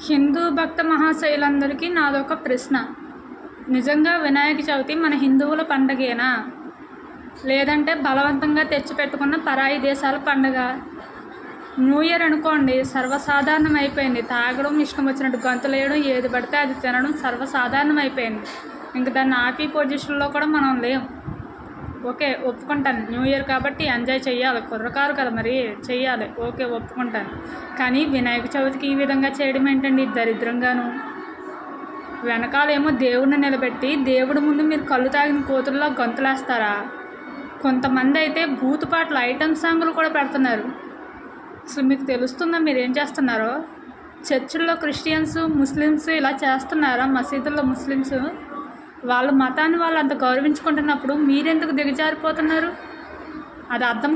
హిందూ భక్త మహాశైలందరికీ నాదొక ప్రశ్న. నిజంగా వినాయక చవితి మన హిందువుల పండగేనా, లేదంటే బలవంతంగా తెచ్చిపెట్టుకున్న పరాయి దేశాల పండగ? న్యూ ఇయర్ అనుకోండి, సర్వసాధారణం అయిపోయింది. తాగడం, ఇష్టం వచ్చినట్టు గంతులేయడం, ఏది పడితే అది తినడం సర్వసాధారణం అయిపోయింది. ఇంక దాన్ని ఆపి పొజిషన్లో కూడా మనం లేం. ఓకే, ఒప్పుకుంటాను, న్యూ ఇయర్ కాబట్టి ఎంజాయ్ చేయాలి, కుర్రకారు కదా మరి, చెయ్యాలి, ఓకే ఒప్పుకుంటాను. కానీ వినాయక చవితికి ఈ విధంగా చేయడం ఏంటండి దరిద్రంగాను? వెనకాలేమో దేవుడిని నిలబెట్టి దేవుడి ముందు మీరు కళ్ళు తాగిన కూతురులో గంతులేస్తారా? కొంతమంది అయితే బూతుపాట్ల ఐటమ్ సాంగులు కూడా పెడుతున్నారు. అసలు మీకు తెలుస్తుందా మీరు ఏం చేస్తున్నారో? చర్చిల్లో క్రిస్టియన్స్, ముస్లిమ్స్ ఇలా చేస్తున్నారా? మసీదుల్లో ముస్లిమ్స్ వాళ్ళ మతాన్ని వాళ్ళు అంత గౌరవించుకుంటున్నప్పుడు మీరెందుకు దిగజారిపోతున్నారు? అది అర్థం